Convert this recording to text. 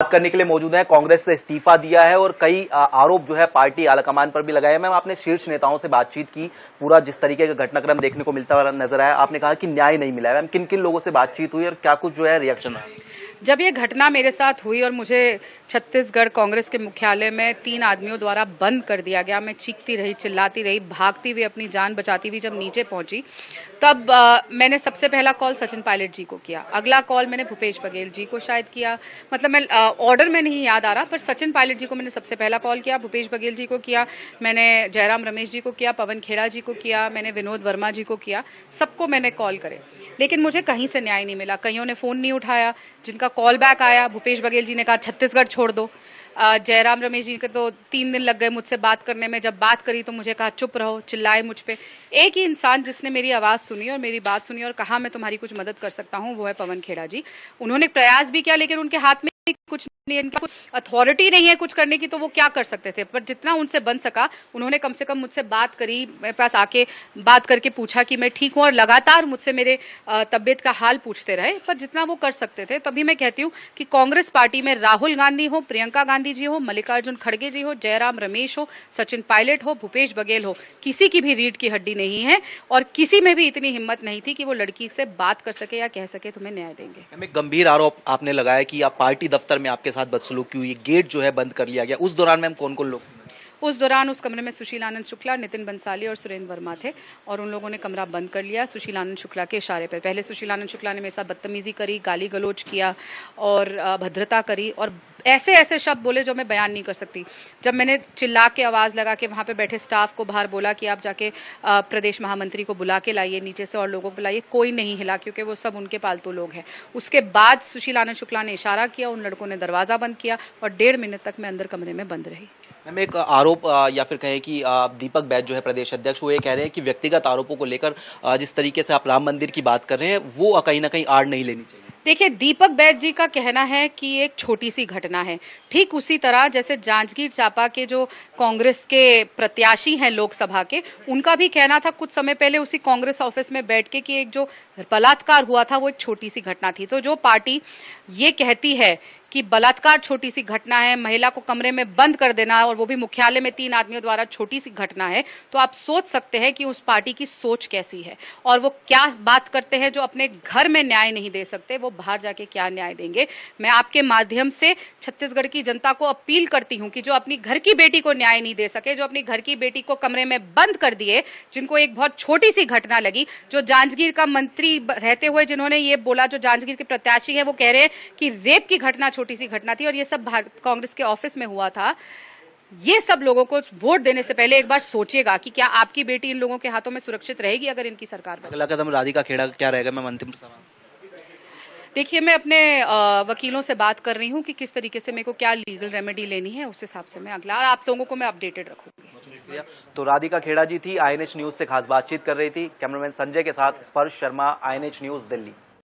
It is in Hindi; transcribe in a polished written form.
बात करने के लिए मौजूद है। कांग्रेस ने इस्तीफा दिया है और कई आरोप जो है पार्टी आलाकमान पर भी लगाए हैं। मैम, आपने शीर्ष नेताओं से बातचीत की, पूरा जिस तरीके का घटनाक्रम देखने को मिलता हुआ नजर आया, आपने कहा कि न्याय नहीं मिला है। मैम, किन किन लोगों से बातचीत हुई और क्या कुछ जो है रिएक्शन रहा? जब ये घटना मेरे साथ हुई और मुझे छत्तीसगढ़ कांग्रेस के मुख्यालय में 3 आदमियों द्वारा बंद कर दिया गया, मैं चीखती रही, चिल्लाती रही, भागती हुई, अपनी जान बचाती हुई जब नीचे पहुंची, तब मैंने सबसे पहला कॉल सचिन पायलट जी को किया। अगला कॉल मैंने भूपेश बघेल जी को शायद किया, मतलब मैं ऑर्डर में नहीं याद आ रहा, पर सचिन पायलट जी को मैंने सबसे पहला कॉल किया, भूपेश बघेल जी को किया, मैंने जयराम रमेश जी को किया, पवन खेड़ा जी को किया, मैंने विनोद वर्मा जी को किया, सबको मैंने कॉल करे, लेकिन मुझे कहीं से न्याय नहीं मिला। कईयों ने फ़ोन नहीं उठाया, जिनका कॉल बैक आया, भूपेश बघेल जी ने कहा छत्तीसगढ़ छोड़ दो। जयराम रमेश जी के तो 3 दिन लग गए मुझसे बात करने में। जब बात करी तो मुझे कहा चुप रहो, चिल्लाए मुझ पे। एक ही इंसान जिसने मेरी आवाज़ सुनी और मेरी बात सुनी और कहा मैं तुम्हारी कुछ मदद कर सकता हूँ, वो है पवन खेड़ा जी। उन्होंने प्रयास भी किया, लेकिन उनके हाथ में कुछ नहीं, इनका कुछ अथॉरिटी नहीं है कुछ करने की, तो वो क्या कर सकते थे। पर जितना उनसे बन सका, उन्होंने कम से कम मुझसे बात करी, मेरे पास आके बात करके पूछा कि मैं ठीक हूँ, और लगातार मुझसे मेरे तबीयत का हाल पूछते रहे, पर जितना वो कर सकते थे। तभी मैं कहती हूँ कि कांग्रेस पार्टी में राहुल गांधी हो, प्रियंका गांधी जी हो, मल्लिकार्जुन खड़गे जी हो, जयराम रमेश हो, सचिन पायलट हो, भूपेश बघेल हो, किसी की भी रीढ़ की हड्डी नहीं है और किसी में भी इतनी हिम्मत नहीं थी कि वो लड़की से बात कर सके या कह सके तुम्हें न्याय देंगे। एक गंभीर आरोप आपने लगाया कि आप पार्टी दफ्तर में आपके साथ बदसलूकी हुई, गेट जो है बंद कर लिया गया। उस दौरान मैम कौन कौन लोग? उस दौरान उस कमरे में सुशील आनंद शुक्ला, नितिन बंसाली और सुरेंद्र वर्मा थे, और उन लोगों ने कमरा बंद कर लिया सुशील आनंद शुक्ला के इशारे पर। पहले सुशील आनंद शुक्ला ने मेरे साथ बदतमीजी करी, गाली गलौज किया और भद्रता करी, और ऐसे ऐसे शब्द बोले जो मैं बयान नहीं कर सकती। जब मैंने चिल्ला के आवाज़ लगा के वहाँ पे बैठे स्टाफ को बाहर बोला कि आप जाके प्रदेश महामंत्री को बुला के लाइए नीचे से और लोगों को बुलाइए, कोई नहीं हिला, क्योंकि वो सब उनके पालतू लोग हैं। उसके बाद सुशील आनंद शुक्ला ने इशारा किया, उन लड़कों ने दरवाज़ा बंद किया और 1.5 मिनट तक मैं अंदर कमरे में बंद रही। मैम, एक आरोप या फिर कहें कि दीपक बैज जो है प्रदेश अध्यक्ष, वो ये कह रहे हैं कि व्यक्तिगत आरोपों को लेकर जिस तरीके से आप राम मंदिर की बात कर रहे हैं, वो कहीं ना कहीं आड़ नहीं लेनी चाहिए। देखिए, दीपक बैज जी का कहना है कि एक छोटी सी घटना है, ठीक उसी तरह जैसे जांजगीर चांपा के जो कांग्रेस के प्रत्याशी हैं लोकसभा के, उनका भी कहना था कुछ समय पहले उसी कांग्रेस ऑफिस में बैठ के कि एक जो बलात्कार हुआ था वो एक छोटी सी घटना थी। तो जो पार्टी ये कहती है कि बलात्कार छोटी सी घटना है, महिला को कमरे में बंद कर देना और वो भी मुख्यालय में 3 आदमियों द्वारा छोटी सी घटना है, तो आप सोच सकते हैं कि उस पार्टी की सोच कैसी है और वो क्या बात करते हैं। जो अपने घर में न्याय नहीं दे सकते, वो बाहर जाके क्या न्याय देंगे। मैं आपके माध्यम से छत्तीसगढ़ की जनता को अपील करती हूँ कि जो अपनी घर की बेटी को न्याय नहीं दे सके, जो अपनी घर की बेटी को कमरे में बंद कर दिए, जिनको एक बहुत छोटी सी घटना लगी, जो जांजगीर का मंत्री रहते हुए जिन्होंने ये बोला, जो जांजगीर के प्रत्याशी है, वो कह रहे हैं कि रेप की घटना छोटी सी घटना थी और ये सब कांग्रेस के ऑफिस में हुआ था। ये सब लोगों को वोट देने से पहले एक बार सोचिएगा कि क्या आपकी बेटी इन लोगों के हाथों में सुरक्षित रहेगी अगर इनकी सरकार बने। अगला कदम राधिका खेड़ा क्या रहेगा? मैं अंतिम सवाल। देखिए, मैं अपने वकीलों से बात कर रही हूँ कि किस तरीके से मेरे को क्या लीगल रेमेडी लेनी है, उस हिसाब से मैं अगला, और आप लोगों को मैं अपडेटेड रखूंगी। तो राधिका खेड़ा जी थी, INH न्यूज से खास बातचीत कर रही थी। कैमरामैन संजय के साथ स्पर्श शर्मा, INH न्यूज, दिल्ली।